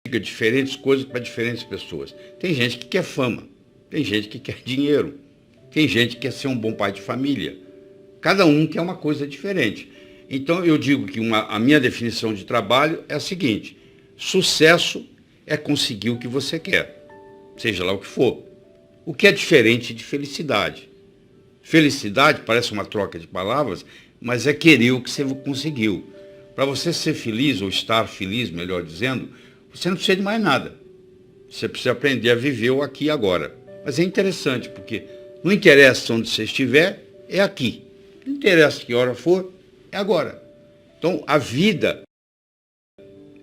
diferentes coisas para diferentes pessoas. Tem gente que quer fama, tem gente que quer dinheiro, tem gente que quer ser um bom pai de família. Cada um quer uma coisa diferente. Então eu digo que a minha definição de trabalho é a seguinte: sucesso é conseguir o que você quer, seja lá o que for. O que é diferente de felicidade. Felicidade parece uma troca de palavras, mas é querer o que você conseguiu. Para você ser feliz, ou estar feliz, melhor dizendo, você não precisa de mais nada. Você precisa aprender a viver o aqui e agora. Mas é interessante, porque não interessa onde você estiver, é aqui. Não interessa que hora for, é agora. Então, a vida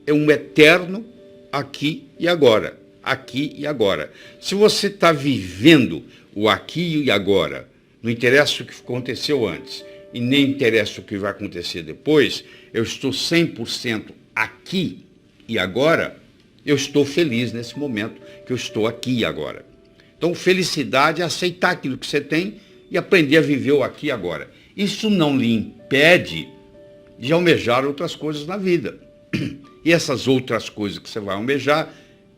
é um eterno aqui e agora. Aqui e agora. Se você está vivendo o aqui e agora, não interessa o que aconteceu antes e nem interessa o que vai acontecer depois, eu estou 100% aqui e agora, eu estou feliz nesse momento que eu estou aqui e agora. Então, felicidade é aceitar aquilo que você tem e aprender a viver o aqui e agora. Isso não lhe impede de almejar outras coisas na vida. E essas outras coisas que você vai almejar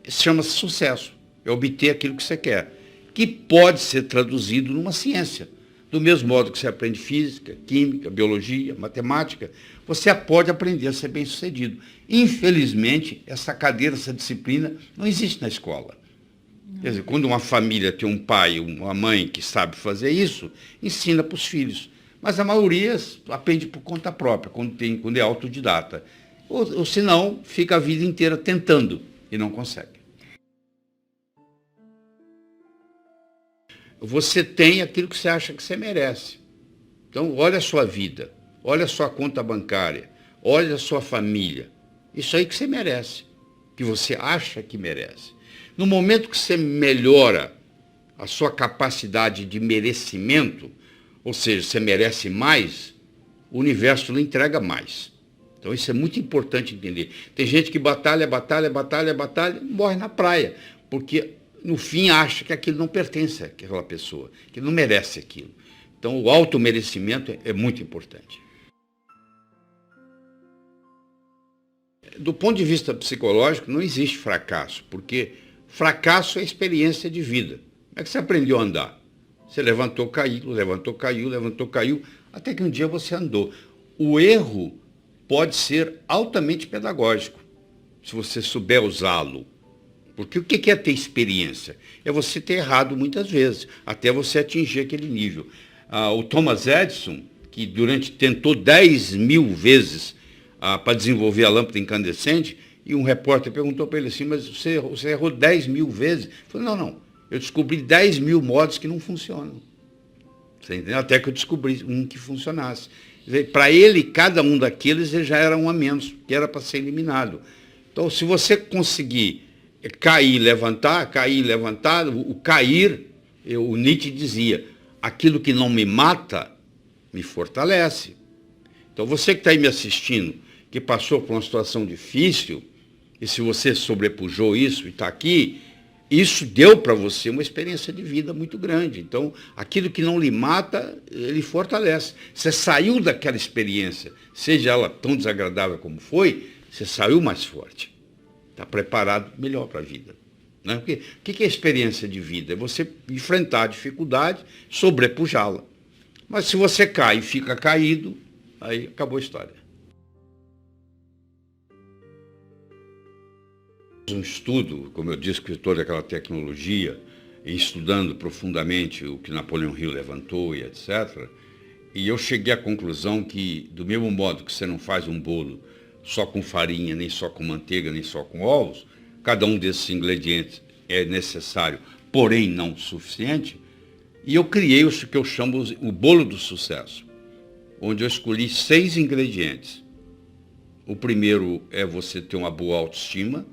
chama-se sucesso. É obter aquilo que você quer, que pode ser traduzido numa ciência. Do mesmo modo que você aprende física, química, biologia, matemática, você pode aprender a ser bem-sucedido. Infelizmente, essa cadeira, essa disciplina, não existe na escola. Quer dizer, quando uma família tem um pai, uma mãe que sabe fazer isso, ensina para os filhos. Mas a maioria aprende por conta própria, quando é autodidata. Ou senão, fica a vida inteira tentando e não consegue. Você tem aquilo que você acha que você merece. Então, olha a sua vida, olha a sua conta bancária, olha a sua família. Isso aí que você merece, que você acha que merece. No momento que você melhora a sua capacidade de merecimento, ou seja, você merece mais, o universo lhe entrega mais. Então, isso é muito importante entender. Tem gente que batalha, morre na praia, porque no fim acha que aquilo não pertence àquela pessoa, que não merece aquilo. Então, o automerecimento é muito importante. Do ponto de vista psicológico, não existe fracasso, porque fracasso é experiência de vida. Como é que você aprendeu a andar? Você levantou, caiu, levantou, caiu, levantou, caiu, até que um dia você andou. O erro pode ser altamente pedagógico, se você souber usá-lo. Porque o que é ter experiência? É você ter errado muitas vezes, até você atingir aquele nível. O Thomas Edison, que tentou 10.000 vezes para desenvolver a lâmpada incandescente, e um repórter perguntou para ele assim, mas você errou 10.000 vezes? Ele falou, não, eu descobri 10.000 modos que não funcionam. Você entendeu? Até que eu descobri um que funcionasse. Para ele, cada um daqueles ele já era um a menos, que era para ser eliminado. Então, se você conseguir cair, levantar, o cair, o Nietzsche dizia, aquilo que não me mata, me fortalece. Então, você que está aí me assistindo, que passou por uma situação difícil, e se você sobrepujou isso e está aqui, isso deu para você uma experiência de vida muito grande. Então, aquilo que não lhe mata, ele fortalece. Você saiu daquela experiência, seja ela tão desagradável como foi, você saiu mais forte. Está preparado melhor para a vida. Né? Porque o que é experiência de vida? É você enfrentar a dificuldade, sobrepujá-la. Mas se você cai e fica caído, aí acabou a história. Um estudo, como eu disse, que toda aquela tecnologia, estudando profundamente o que Napoleão Hill levantou e etc., e eu cheguei à conclusão que, do mesmo modo que você não faz um bolo só com farinha, nem só com manteiga, nem só com ovos, cada um desses ingredientes é necessário, porém não suficiente, e eu criei o que eu chamo o bolo do sucesso, onde eu escolhi 6 ingredientes. O primeiro é você ter uma boa autoestima,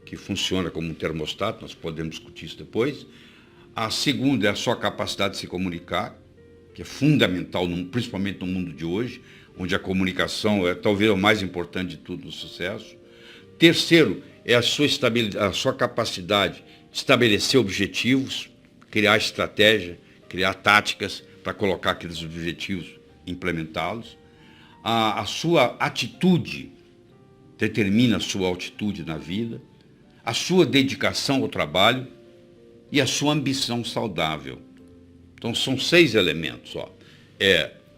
que funciona como um termostato, nós podemos discutir isso depois. A segunda é a sua capacidade de se comunicar, que é fundamental, principalmente no mundo de hoje, onde a comunicação é talvez o mais importante de tudo no sucesso. Terceiro é a sua capacidade de estabelecer objetivos, criar estratégia, criar táticas para colocar aqueles objetivos e implementá-los. A sua atitude determina a sua altitude na vida. a sua dedicação ao trabalho e a sua ambição saudável. Então são 6 elementos. Ó.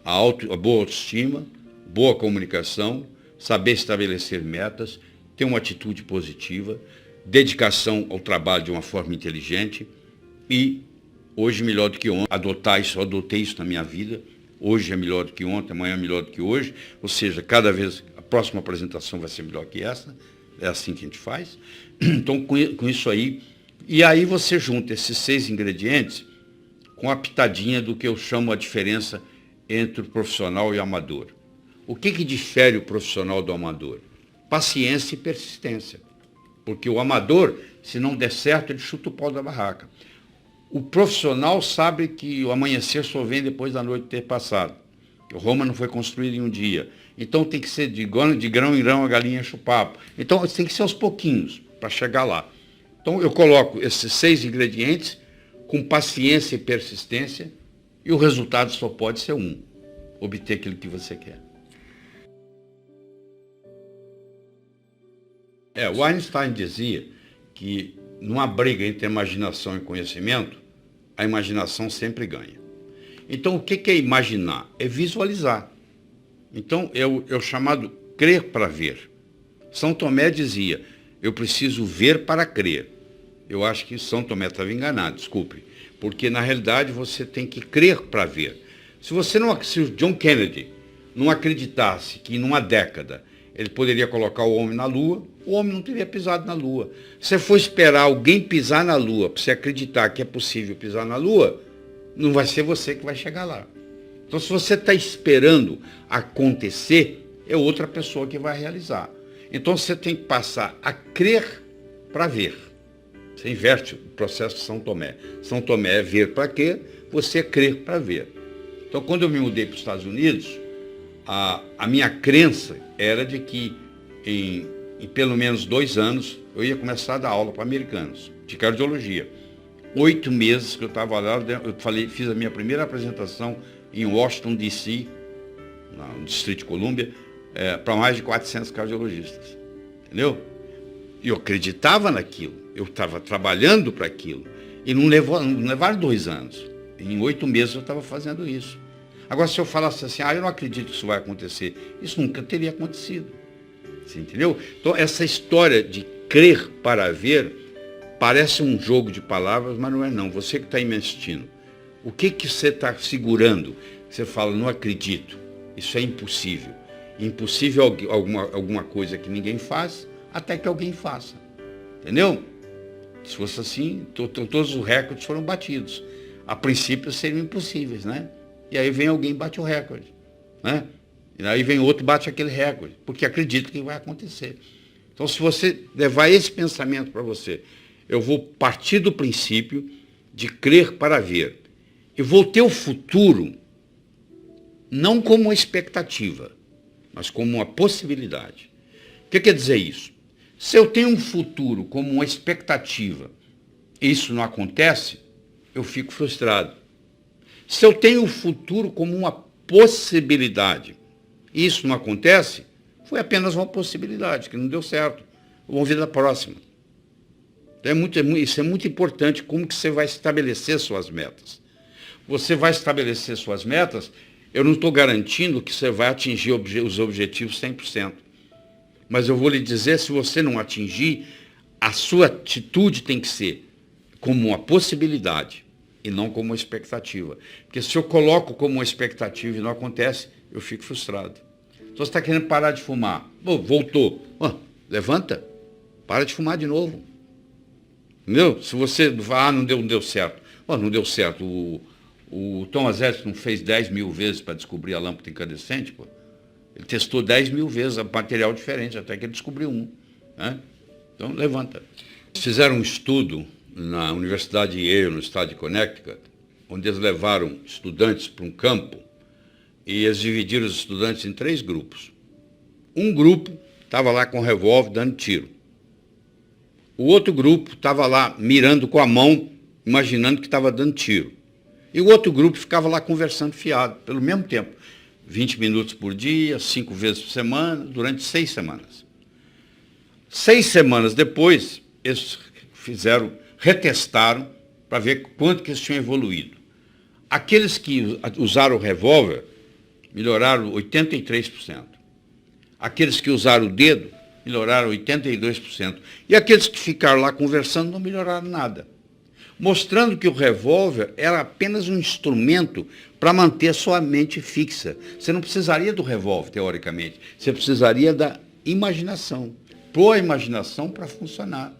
A boa autoestima, boa comunicação, saber estabelecer metas, ter uma atitude positiva, dedicação ao trabalho de uma forma inteligente e, hoje melhor do que ontem, adotei isso na minha vida, hoje é melhor do que ontem, amanhã é melhor do que hoje, ou seja, cada vez a próxima apresentação vai ser melhor que essa, é assim que a gente faz. Então, com isso aí, e aí você junta esses 6 ingredientes com a pitadinha do que eu chamo a diferença entre o profissional e o amador. O que difere o profissional do amador? Paciência e persistência. Porque o amador, se não der certo, ele chuta o pau da barraca. O profissional sabe que o amanhecer só vem depois da noite ter passado. Que Roma não foi construída em um dia. Então tem que ser de grão em grão a galinha enche o papo. Então tem que ser aos pouquinhos para chegar lá. Então eu coloco esses 6 ingredientes com paciência e persistência e o resultado só pode ser um: obter aquilo que você quer. O Einstein dizia que numa briga entre imaginação e conhecimento, a imaginação sempre ganha. Então o que é imaginar? É visualizar. Então é o chamado crer para ver. São Tomé dizia, eu preciso ver para crer. Eu acho que São Tomé estava enganado, desculpe. Porque na realidade você tem que crer para ver. Se o John Kennedy não acreditasse que numa década ele poderia colocar o homem na Lua, o homem não teria pisado na Lua. Se você for esperar alguém pisar na Lua, para você acreditar que é possível pisar na Lua, não vai ser você que vai chegar lá. Então, se você está esperando acontecer, é outra pessoa que vai realizar. Então, você tem que passar a crer para ver. Você inverte o processo de São Tomé. São Tomé é ver para quê, você é crer para ver. Então, quando eu me mudei para os Estados Unidos, a minha crença era de que em pelo menos 2 anos eu ia começar a dar aula para americanos, de cardiologia. 8 meses que eu estava lá, fiz a minha primeira apresentação em Washington, D.C., no Distrito de Colômbia, para mais de 400 cardiologistas. Entendeu? E eu acreditava naquilo, eu estava trabalhando para aquilo. E não levaram 2 anos. Em 8 meses eu estava fazendo isso. Agora, se eu falasse assim, eu não acredito que isso vai acontecer, isso nunca teria acontecido. Você entendeu? Então, essa história de crer para ver parece um jogo de palavras, mas não é não. Você que está investindo. O que você está segurando? Você fala, não acredito, isso é impossível. Impossível alguma coisa que ninguém faz, até que alguém faça. Entendeu? Se fosse assim, todos os recordes foram batidos. A princípio seriam impossíveis, né? E aí vem alguém e bate o recorde, né? E aí vem outro e bate aquele recorde, porque acredita que vai acontecer. Então, se você levar esse pensamento para você, eu vou partir do princípio de crer para ver. Eu vou ter o futuro não como uma expectativa, mas como uma possibilidade. O que quer dizer isso? Se eu tenho um futuro como uma expectativa e isso não acontece, eu fico frustrado. Se eu tenho o futuro como uma possibilidade e isso não acontece, foi apenas uma possibilidade, que não deu certo. Vamos ver da próxima. Então isso é muito importante, como que você vai estabelecer suas metas. Você vai estabelecer suas metas, eu não estou garantindo que você vai atingir os objetivos 100%. Mas eu vou lhe dizer, se você não atingir, a sua atitude tem que ser como uma possibilidade e não como uma expectativa. Porque se eu coloco como uma expectativa e não acontece, eu fico frustrado. Então você está querendo parar de fumar. Voltou. Levanta, para de fumar de novo. Entendeu? Se você não deu certo. Não deu certo. O Thomas Edison fez 10 mil vezes para descobrir a lâmpada incandescente. Ele testou 10 mil vezes material diferente, até que ele descobriu um. Né? Então, levanta. Fizeram um estudo na Universidade de Yale, no estado de Connecticut, onde eles levaram estudantes para um campo e eles dividiram os estudantes em 3 grupos. Um grupo estava lá com um revólver dando tiro. O outro grupo estava lá mirando com a mão, imaginando que estava dando tiro. E o outro grupo ficava lá conversando fiado, pelo mesmo tempo. 20 minutos por dia, 5 vezes por semana, durante 6 semanas. 6 semanas depois, eles retestaram para ver quanto que eles tinham evoluído. Aqueles que usaram o revólver melhoraram 83%. Aqueles que usaram o dedo melhoraram 82%. E aqueles que ficaram lá conversando não melhoraram nada. Mostrando que o revólver era apenas um instrumento para manter a sua mente fixa. Você não precisaria do revólver, teoricamente. Você precisaria da imaginação. Pôr a imaginação para funcionar.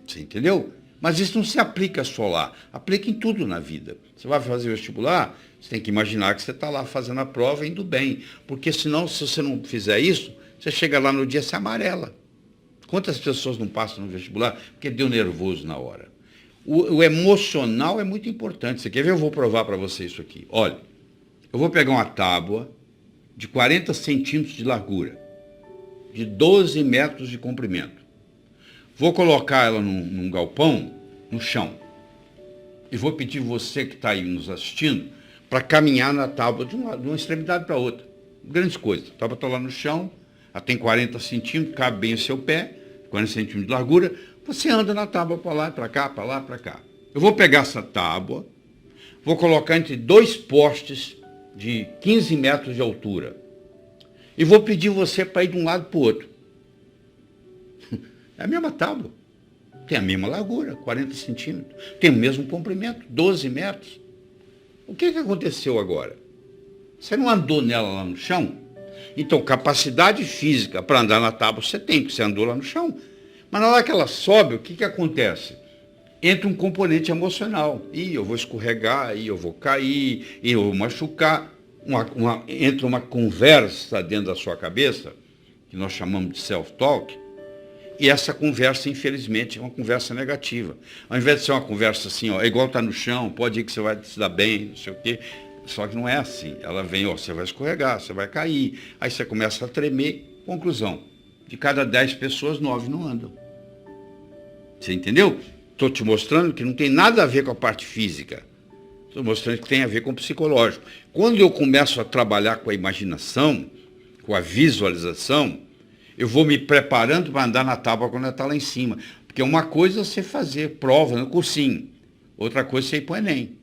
Você entendeu? Mas isso não se aplica só lá. Aplica em tudo na vida. Você vai fazer vestibular, você tem que imaginar que você está lá fazendo a prova e indo bem. Porque senão, se você não fizer isso, você chega lá no dia e se amarela. Quantas pessoas não passam no vestibular porque deu nervoso na hora? O emocional é muito importante. Você quer ver? Eu vou provar para você isso aqui. Olha, eu vou pegar uma tábua de 40 centímetros de largura, de 12 metros de comprimento. Vou colocar ela num galpão, no chão. E vou pedir você que está aí nos assistindo para caminhar na tábua de uma extremidade para outra. Grandes coisas. A tábua está lá no chão, ela tem 40 centímetros, cabe bem o seu pé, 40 centímetros de largura. Você anda na tábua para lá, para cá, para lá, para cá. Eu vou pegar essa tábua, vou colocar entre dois postes de 15 metros de altura. E vou pedir você para ir de um lado para o outro. É a mesma tábua. Tem a mesma largura, 40 centímetros. Tem o mesmo comprimento, 12 metros. O que aconteceu agora? Você não andou nela lá no chão? Então, capacidade física para andar na tábua você tem, porque você andou lá no chão. Mas na hora que ela sobe, o que acontece? Entra um componente emocional. Ih, eu vou escorregar, ih, eu vou cair, ih, eu vou machucar. Entra uma conversa dentro da sua cabeça, que nós chamamos de self-talk, e essa conversa, infelizmente, é uma conversa negativa. Ao invés de ser uma conversa assim, ó, é igual estar no chão, pode ir que você vai se dar bem, não sei o quê. Só que não é assim. Ela vem, ó, você vai escorregar, você vai cair. Aí você começa a tremer. Conclusão, de cada 10 pessoas, 9 não andam. Você entendeu? Estou te mostrando que não tem nada a ver com a parte física. Estou mostrando que tem a ver com o psicológico. Quando eu começo a trabalhar com a imaginação, com a visualização, eu vou me preparando para andar na tábua quando ela está lá em cima. Porque uma coisa é você fazer prova no cursinho, outra coisa é você ir para o Enem.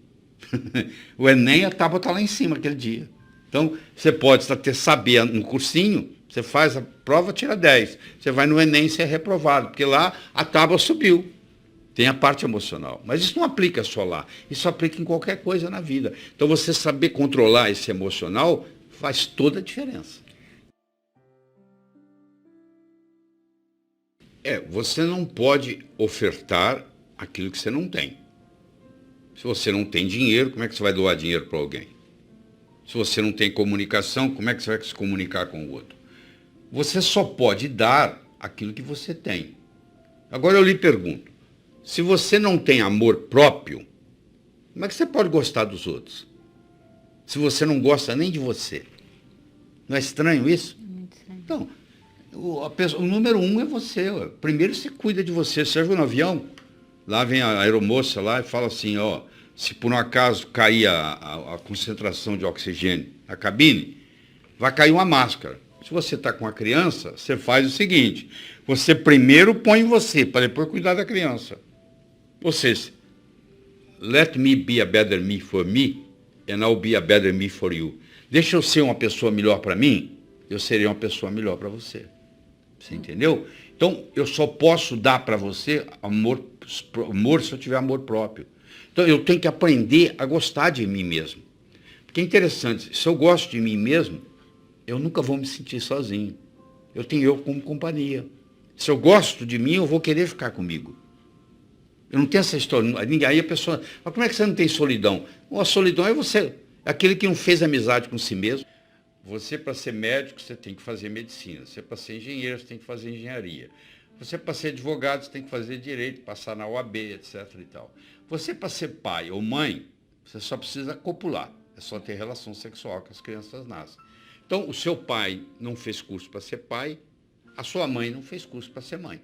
O Enem, a tábua está lá em cima aquele dia. Então, você pode ter saber no cursinho, você faz a prova, tira 10. Você vai no Enem e você é reprovado, porque lá a tábua subiu. Tem a parte emocional. Mas isso não aplica só lá. Isso aplica em qualquer coisa na vida. Então, você saber controlar esse emocional faz toda a diferença. Você não pode ofertar aquilo que você não tem. Se você não tem dinheiro, como é que você vai doar dinheiro para alguém? Se você não tem comunicação, como é que você vai se comunicar com o outro? Você só pode dar aquilo que você tem. Agora eu lhe pergunto, se você não tem amor próprio, como é que você pode gostar dos outros? Se você não gosta nem de você. Não é estranho isso? Muito estranho. Então, o número 1 é você. Ó. Primeiro você cuida de você. Você já viu no avião? Lá vem a aeromoça lá e fala assim, ó, se por um acaso cair a concentração de oxigênio na cabine, vai cair uma máscara. Se você está com a criança, você faz o seguinte, você primeiro põe você, para depois cuidar da criança. Ou seja, let me be a better me for me, and I'll be a better me for you. Deixa eu ser uma pessoa melhor para mim, eu serei uma pessoa melhor para você. Você entendeu? Então, eu só posso dar para você amor se eu tiver amor próprio. Então, eu tenho que aprender a gostar de mim mesmo. Porque é interessante, se eu gosto de mim mesmo, eu nunca vou me sentir sozinho. Eu tenho eu como companhia. Se eu gosto de mim, eu vou querer ficar comigo. Eu não tenho essa história. Aí a pessoa, mas como é que você não tem solidão? A solidão é você, aquele que não fez amizade com si mesmo. Você, para ser médico, você tem que fazer medicina. Você, para ser engenheiro, você tem que fazer engenharia. Você, para ser advogado, você tem que fazer direito, passar na OAB, etc. e tal. Você, para ser pai ou mãe, você só precisa copular. É só ter relação sexual que as crianças nascem. Então, o seu pai não fez curso para ser pai, a sua mãe não fez curso para ser mãe.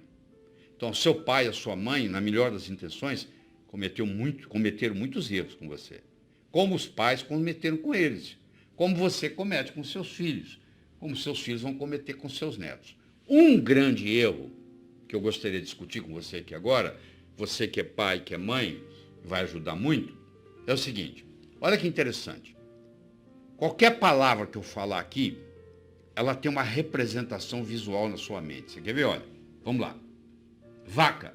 Então, o seu pai e a sua mãe, na melhor das intenções, cometeram muitos erros com você. Como os pais cometeram com eles. Como você comete com seus filhos. Como seus filhos vão cometer com seus netos. Um grande erro que eu gostaria de discutir com você aqui agora, você que é pai, que é mãe, vai ajudar muito, é o seguinte, olha que interessante. Qualquer palavra que eu falar aqui, ela tem uma representação visual na sua mente. Você quer ver? Olha, vamos lá. Vaca.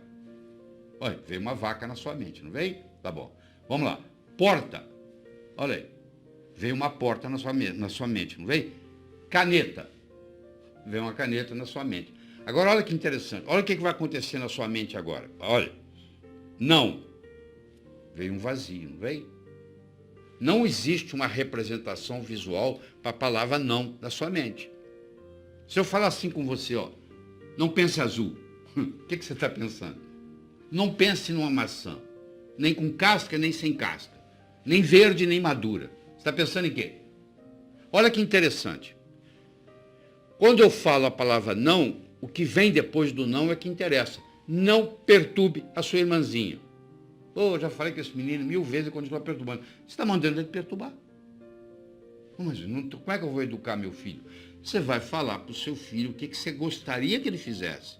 Olha, veio uma vaca na sua mente, não veio? Tá bom. Vamos lá. Porta. Olha aí. Veio uma porta na sua mente, não veio? Caneta. Veio uma caneta na sua mente. Agora, olha que interessante. Olha o que vai acontecer na sua mente agora. Olha. Não. Veio um vazio, não veio? Não existe uma representação visual para a palavra não na sua mente. Se eu falar assim com você, ó, não pense azul, o que você está pensando? Não pense numa maçã, nem com casca, nem sem casca, nem verde, nem madura. Você está pensando em quê? Olha que interessante. Quando eu falo a palavra não, o que vem depois do não é que interessa. Não perturbe a sua irmãzinha. Eu já falei com esse menino 1000 vezes e continua perturbando. Você está mandando ele perturbar. Mas como é que eu vou educar meu filho? Você vai falar para o seu filho o que você gostaria que ele fizesse.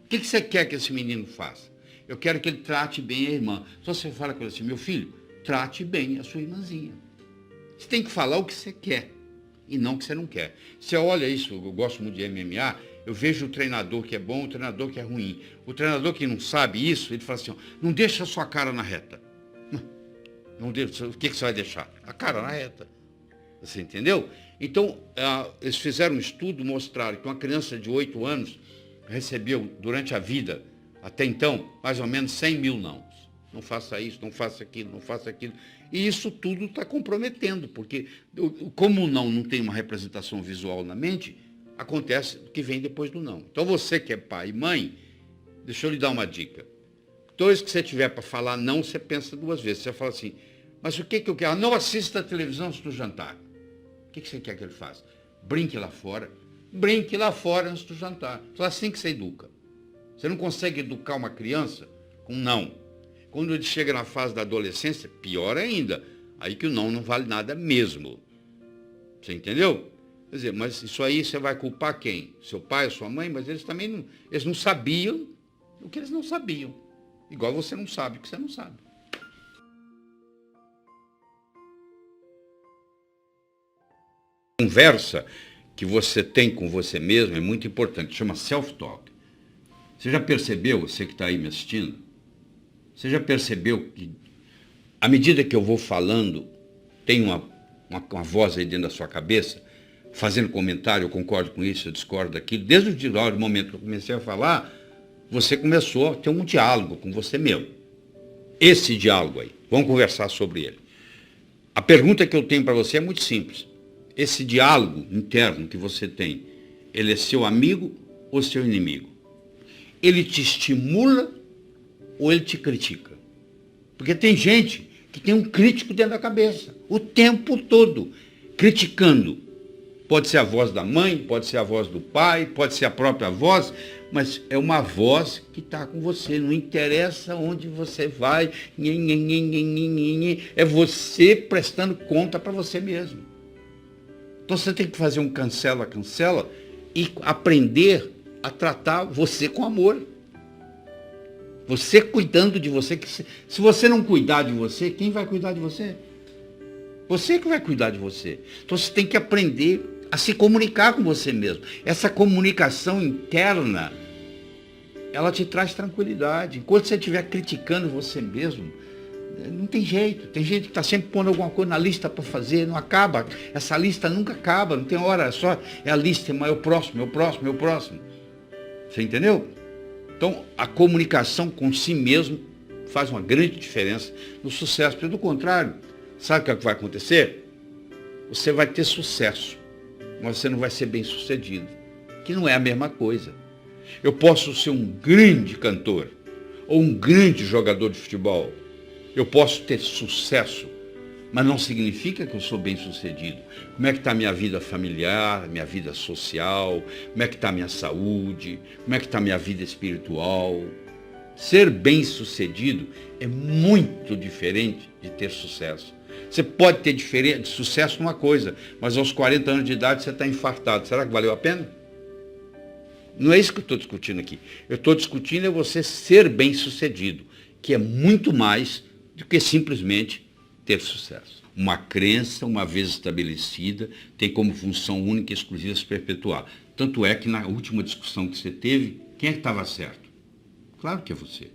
O que você quer que esse menino faça? Eu quero que ele trate bem a irmã. Só você fala com ele assim, meu filho, trate bem a sua irmãzinha. Você tem que falar o que você quer e não o que você não quer. Você olha isso, eu gosto muito de MMA, eu vejo o treinador que é bom, o treinador que é ruim. O treinador que não sabe isso, ele fala assim, ó, não deixa a sua cara na reta. Não deixa, o que você vai deixar? A cara na reta. Você entendeu? Então, eles fizeram um estudo, mostraram que uma criança de 8 anos recebeu, durante a vida, até então, mais ou menos 100 mil nãos. Não faça isso, não faça aquilo, não faça aquilo. E isso tudo está comprometendo, porque como o não tem uma representação visual na mente, acontece o que vem depois do não. Então, você que é pai e mãe, deixa eu lhe dar uma dica. Toda vez que você tiver para falar não, você pensa 2 vezes. Você fala assim, mas o que eu quero? Não assista a televisão antes do jantar. O que você quer que ele faça? Brinque lá fora. Brinque lá fora antes do jantar. Só assim que você educa. Você não consegue educar uma criança com não. Quando ele chega na fase da adolescência, pior ainda. Aí que o não vale nada mesmo. Você entendeu? Quer dizer, mas isso aí você vai culpar quem? Seu pai ou sua mãe? Mas eles também não sabiam o que eles não sabiam. Igual você não sabe o que você não sabe. Conversa que você tem com você mesmo é muito importante, chama self-talk. Você já percebeu, você que está aí me assistindo, você já percebeu que, à medida que eu vou falando, tem uma voz aí dentro da sua cabeça, fazendo comentário, eu concordo com isso, eu discordo daquilo. Desde o momento que eu comecei a falar, você começou a ter um diálogo com você mesmo. Esse diálogo aí, vamos conversar sobre ele. A pergunta que eu tenho para você é muito simples. Esse diálogo interno que você tem, ele é seu amigo ou seu inimigo? Ele te estimula ou ele te critica? Porque tem gente que tem um crítico dentro da cabeça, o tempo todo, criticando. Pode ser a voz da mãe, pode ser a voz do pai, pode ser a própria voz, mas é uma voz que está com você, não interessa onde você vai, é você prestando conta para você mesmo. Então você tem que fazer um cancela e aprender a tratar você com amor. Você cuidando de você. Se você não cuidar de você, quem vai cuidar de você? Você que vai cuidar de você. Então você tem que aprender a se comunicar com você mesmo. Essa comunicação interna, ela te traz tranquilidade. Enquanto você estiver criticando você mesmo, não tem jeito. Tem gente que está sempre pondo alguma coisa na lista para fazer, não acaba. Essa lista nunca acaba, não tem hora, é a lista, mas é o próximo. Você entendeu? Então, a comunicação com si mesmo faz uma grande diferença no sucesso. Porque, do contrário, sabe o que vai acontecer? Você vai ter sucesso, mas você não vai ser bem sucedido, que não é a mesma coisa. Eu posso ser um grande cantor ou um grande jogador de futebol. Eu posso ter sucesso, mas não significa que eu sou bem sucedido. Como é que está a minha vida familiar, minha vida social, como é que está a minha saúde, como é que está a minha vida espiritual. Ser bem sucedido é muito diferente de ter sucesso. Você pode ter sucesso numa coisa, mas aos 40 anos de idade você está infartado. Será que valeu a pena? Não é isso que eu estou discutindo aqui. Eu estou discutindo é você ser bem-sucedido, que é muito mais do que simplesmente ter sucesso. Uma crença, uma vez estabelecida, tem como função única e exclusiva se perpetuar. Tanto é que na última discussão que você teve, quem é que estava certo? Claro que é você.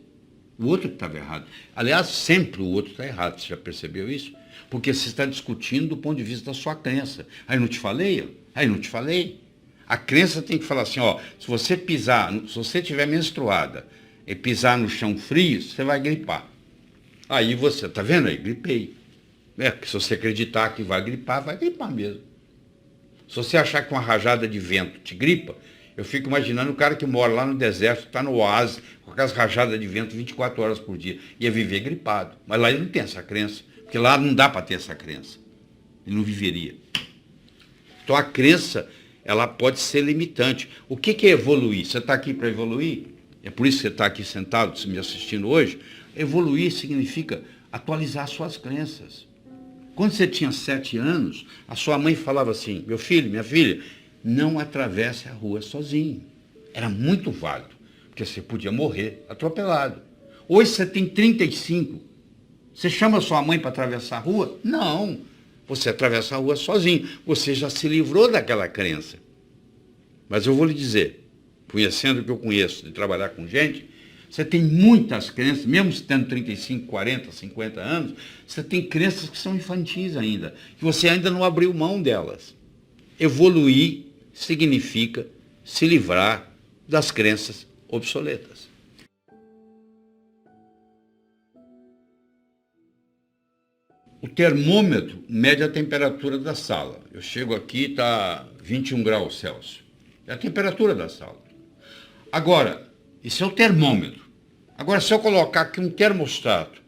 O outro que estava errado. Aliás, sempre o outro está errado. Você já percebeu isso? Porque você está discutindo do ponto de vista da sua crença. Aí não te falei? Aí não te falei? A crença tem que falar assim, ó, se você pisar, se você estiver menstruada e pisar no chão frio, você vai gripar. Aí você, tá vendo aí? Gripei. Porque se você acreditar que vai gripar mesmo. Se você achar que uma rajada de vento te gripa, eu fico imaginando o cara que mora lá no deserto, está no oásis, com aquelas rajadas de vento 24 horas por dia, ia viver gripado. Mas lá ele não tem essa crença, porque lá não dá para ter essa crença. Ele não viveria. Então a crença, ela pode ser limitante. O que é evoluir? Você está aqui para evoluir? É por isso que você está aqui sentado, me assistindo hoje. Evoluir significa atualizar suas crenças. Quando você tinha 7 anos, a sua mãe falava assim, meu filho, minha filha, não atravesse a rua sozinho. Era muito válido, porque você podia morrer atropelado. Hoje você tem 35. Você chama sua mãe para atravessar a rua? Não. Você atravessa a rua sozinho. Você já se livrou daquela crença. Mas eu vou lhe dizer, conhecendo o que eu conheço de trabalhar com gente, você tem muitas crenças, mesmo tendo 35, 40, 50 anos, você tem crenças que são infantis ainda, que você ainda não abriu mão delas. Evoluir significa se livrar das crenças obsoletas. O termômetro mede a temperatura da sala. Eu chego aqui, está 21 graus Celsius. É a temperatura da sala. Agora, isso é o termômetro. Agora, se eu colocar aqui um termostato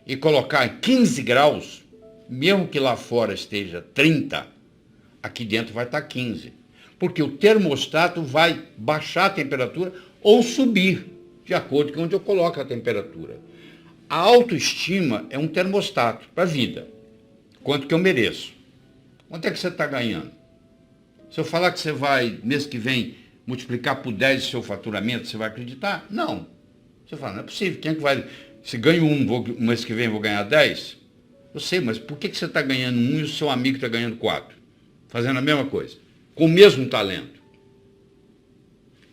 e colocar em 15 graus, mesmo que lá fora esteja 30, aqui dentro vai estar 15. Porque o termostato vai baixar a temperatura ou subir, de acordo com onde eu coloco a temperatura. A autoestima é um termostato para a vida. Quanto que eu mereço? Quanto é que você está ganhando? Se eu falar que você vai, mês que vem, multiplicar por 10 o seu faturamento, você vai acreditar? Não. Você fala, não é possível. Quem é que vai... Se ganho um mês que vem vou ganhar 10? Eu sei, mas por que você está ganhando 1 e o seu amigo está ganhando 4? Fazendo a mesma coisa. Com o mesmo talento.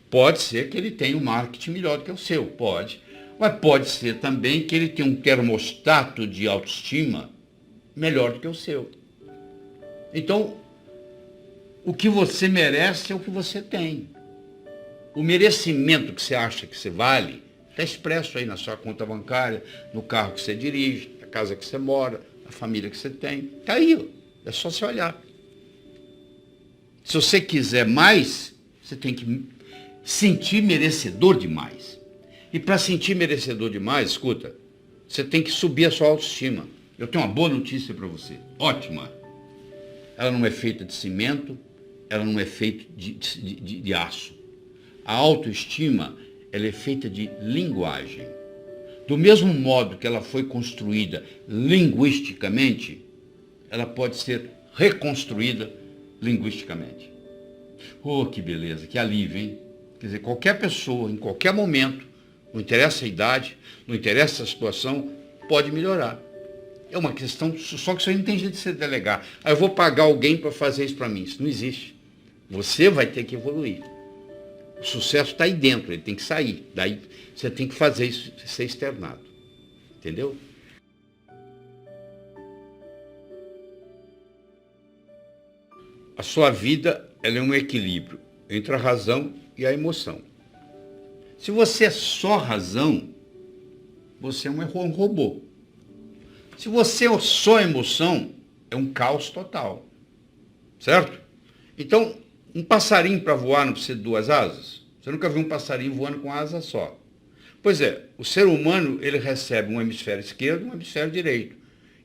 Pode ser que ele tenha um marketing melhor do que o seu. Pode. Mas pode ser também que ele tenha um termostato de autoestima melhor do que o seu. Então, o que você merece é o que você tem. O merecimento que você acha que você vale está expresso aí na sua conta bancária, no carro que você dirige, na casa que você mora, na família que você tem. Está aí, ó. É só você olhar. Se você quiser mais, você tem que sentir merecedor demais. E para sentir merecedor demais, escuta, você tem que subir a sua autoestima. Eu tenho uma boa notícia para você. Ótima. Ela não é feita de cimento, ela não é feita de aço. A autoestima, ela é feita de linguagem. Do mesmo modo que ela foi construída linguisticamente, ela pode ser reconstruída linguisticamente. Oh, que beleza, que alívio, hein? Quer dizer, qualquer pessoa, em qualquer momento, não interessa a idade, não interessa a situação, pode melhorar. É uma questão, só que isso aí não tem jeito de você delegar. Aí eu vou pagar alguém para fazer isso para mim. Isso não existe. Você vai ter que evoluir. O sucesso está aí dentro, ele tem que sair. Daí você tem que fazer isso ser externado. Entendeu? A sua vida, ela é um equilíbrio entre a razão e a emoção. Se você é só razão, você é um robô. Se você é só emoção, é um caos total. Certo? Então, um passarinho para voar não precisa de 2 asas? Você nunca viu um passarinho voando com asa só. Pois é, o ser humano, ele recebe um hemisfério esquerdo e um hemisfério direito,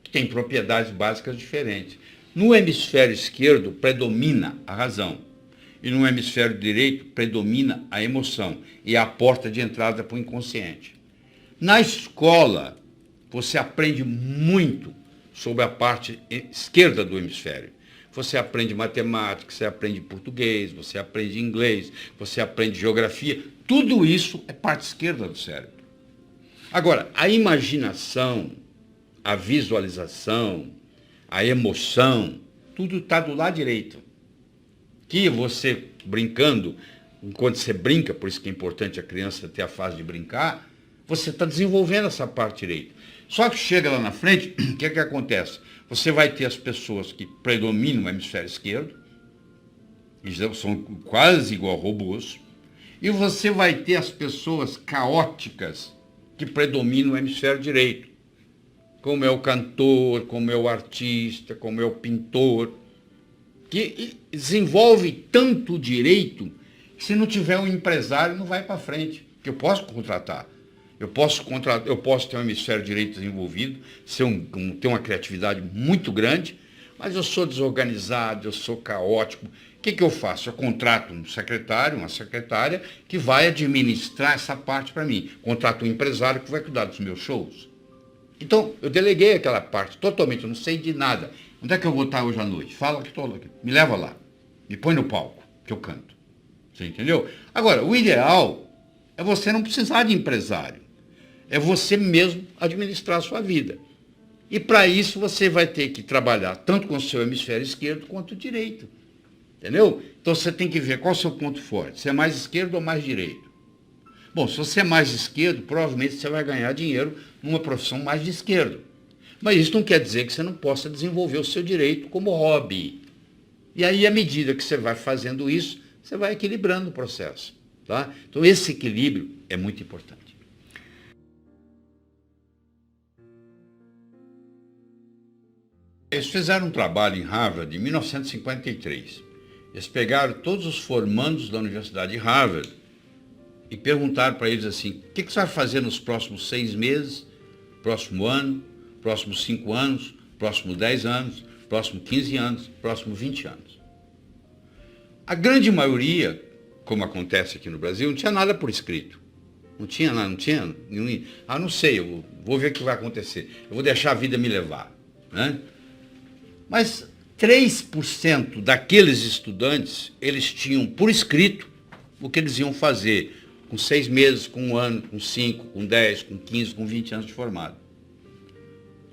que tem propriedades básicas diferentes. No hemisfério esquerdo predomina a razão. E no hemisfério direito predomina a emoção. E é a porta de entrada para o inconsciente. Na escola, você aprende muito sobre a parte esquerda do hemisfério. Você aprende matemática, você aprende português, você aprende inglês, você aprende geografia. Tudo isso é parte esquerda do cérebro. Agora, a imaginação, a visualização, a emoção, tudo está do lado direito. Que você brincando, enquanto você brinca, por isso que é importante a criança ter a fase de brincar, você está desenvolvendo essa parte direita. Só que chega lá na frente, o que acontece? Você vai ter as pessoas que predominam no hemisfério esquerdo, e são quase igual a robôs, e você vai ter as pessoas caóticas que predominam no hemisfério direito, como é o cantor, como é o artista, como é o pintor, que desenvolve tanto direito que se não tiver um empresário não vai para frente, que eu posso contratar. Eu posso ter um hemisfério direito desenvolvido, ter uma criatividade muito grande, mas eu sou desorganizado, eu sou caótico. O que eu faço? Eu contrato um secretário, uma secretária, que vai administrar essa parte para mim. Contrato um empresário que vai cuidar dos meus shows. Então, eu deleguei aquela parte totalmente, eu não sei de nada. Onde é que eu vou estar hoje à noite? Fala que estou aqui. Me leva lá. Me põe no palco, que eu canto. Você entendeu? Agora, o ideal é você não precisar de empresário. É você mesmo administrar a sua vida. E para isso você vai ter que trabalhar tanto com o seu hemisfério esquerdo quanto o direito. Entendeu? Então você tem que ver qual é o seu ponto forte. Se é mais esquerdo ou mais direito. Bom, se você é mais esquerdo, provavelmente você vai ganhar dinheiro numa profissão mais de esquerdo. Mas isso não quer dizer que você não possa desenvolver o seu direito como hobby. E aí, à medida que você vai fazendo isso, você vai equilibrando o processo. Tá? Então, esse equilíbrio é muito importante. Eles fizeram um trabalho em Harvard em 1953. Eles pegaram todos os formandos da Universidade de Harvard e perguntaram para eles assim, o que você vai fazer nos próximos 6 meses, próximo ano, próximos 5 anos, próximos 10 anos, próximos 15 anos, próximos 20 anos. A grande maioria, como acontece aqui no Brasil, não tinha nada por escrito. Não tinha nada, não tinha. Não sei, eu vou ver o que vai acontecer. Eu vou deixar a vida me levar. Né? Mas 3% daqueles estudantes, eles tinham por escrito o que eles iam fazer com 6 meses, com 1 ano, com 5, com 10, com 15, com 20 anos de formado.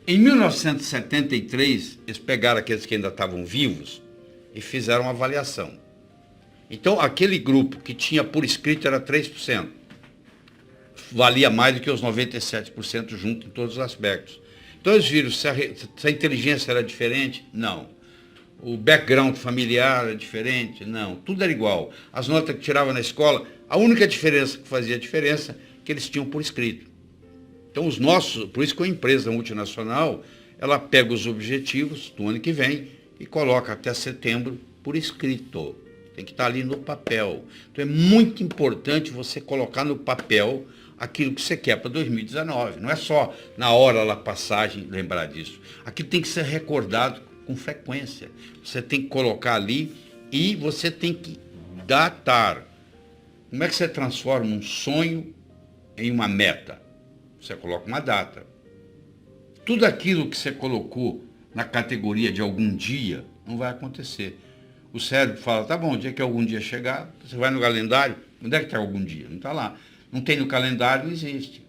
Em 1973, eles pegaram aqueles que ainda estavam vivos e fizeram uma avaliação. Então, aquele grupo que tinha por escrito era 3%. Valia mais do que os 97% junto em todos os aspectos. Então, eles viram se a inteligência era diferente? Não. O background familiar era diferente? Não. Tudo era igual. As notas que tiravam na escola, a única diferença que fazia diferença é que eles tinham por escrito. Então, os nossos, por isso que uma empresa multinacional, ela pega os objetivos do ano que vem e coloca até setembro por escrito. Tem que estar ali no papel. Então, é muito importante você colocar no papel aquilo que você quer para 2019. Não é só na hora da passagem lembrar disso. Aquilo tem que ser recordado com frequência. Você tem que colocar ali e você tem que datar. Como é que você transforma um sonho em uma meta? Você coloca uma data. Tudo aquilo que você colocou na categoria de algum dia não vai acontecer. O cérebro fala, tá bom, o dia que algum dia chegar, você vai no calendário, onde é que está algum dia? Não está lá. Não tem no calendário, não existe.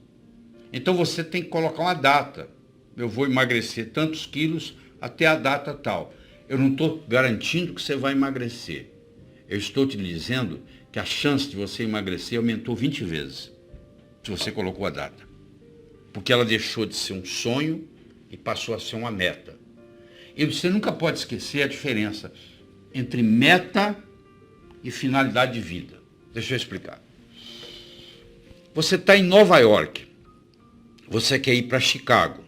Então você tem que colocar uma data. Eu vou emagrecer tantos quilos até a data tal. Eu não estou garantindo que você vai emagrecer. Eu estou te dizendo que a chance de você emagrecer aumentou 20 vezes, se você colocou a data. Porque ela deixou de ser um sonho e passou a ser uma meta. E você nunca pode esquecer a diferença entre meta e finalidade de vida. Deixa eu explicar. Você está em Nova York. Você quer ir para Chicago.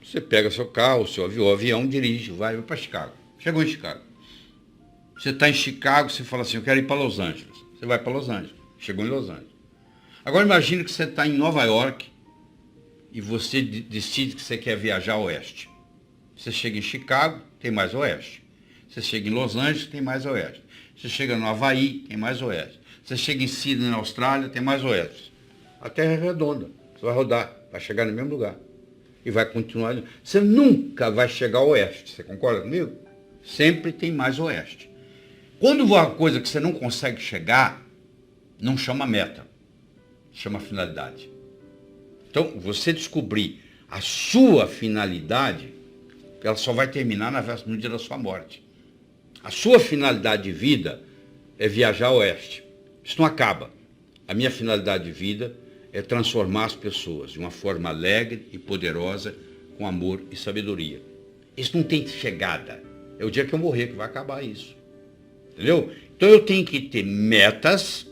Você pega seu carro, seu avião, dirige, vai para Chicago. Chegou em Chicago. Você está em Chicago, você fala assim, eu quero ir para Los Angeles. Você vai para Los Angeles. Chegou em Los Angeles. Agora imagine que você está em Nova York e você decide que você quer viajar a oeste. Você chega em Chicago, tem mais oeste. Você chega em Los Angeles, tem mais oeste. Você chega no Havaí, tem mais oeste. Você chega em Sydney, na Austrália, tem mais oeste. A Terra é redonda. Você vai rodar, vai chegar no mesmo lugar. E vai continuar. Você nunca vai chegar ao oeste. Você concorda comigo? Sempre tem mais oeste. Quando uma coisa que você não consegue chegar, não chama meta, chama finalidade. Então, você descobrir a sua finalidade, ela só vai terminar no dia da sua morte. A sua finalidade de vida é viajar ao oeste. Isso não acaba. A minha finalidade de vida é transformar as pessoas de uma forma alegre e poderosa, com amor e sabedoria. Isso não tem chegada. É o dia que eu morrer que vai acabar isso. Entendeu? Então eu tenho que ter metas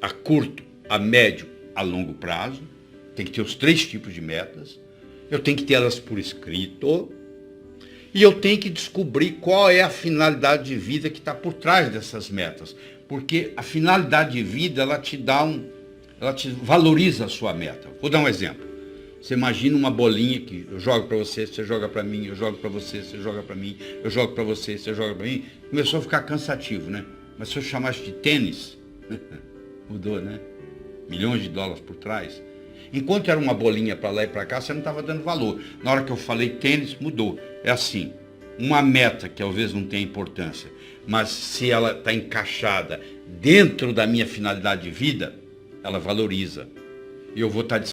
a curto, a médio, a longo prazo. Tem que ter os 3 tipos de metas. Eu tenho que ter elas por escrito. E eu tenho que descobrir qual é a finalidade de vida que está por trás dessas metas. Porque a finalidade de vida, ela te valoriza a sua meta. Vou dar um exemplo. Você imagina uma bolinha que eu jogo para você, você joga para mim, eu jogo para você, você joga para mim, eu jogo para você, você joga para mim. Começou a ficar cansativo, né? Mas se eu chamasse de tênis, mudou, né? Milhões de dólares por trás. Enquanto era uma bolinha para lá e para cá, você não estava dando valor. Na hora que eu falei tênis, mudou. É assim, uma meta que talvez não tenha importância, mas se ela está encaixada dentro da minha finalidade de vida, ela valoriza. E eu vou estar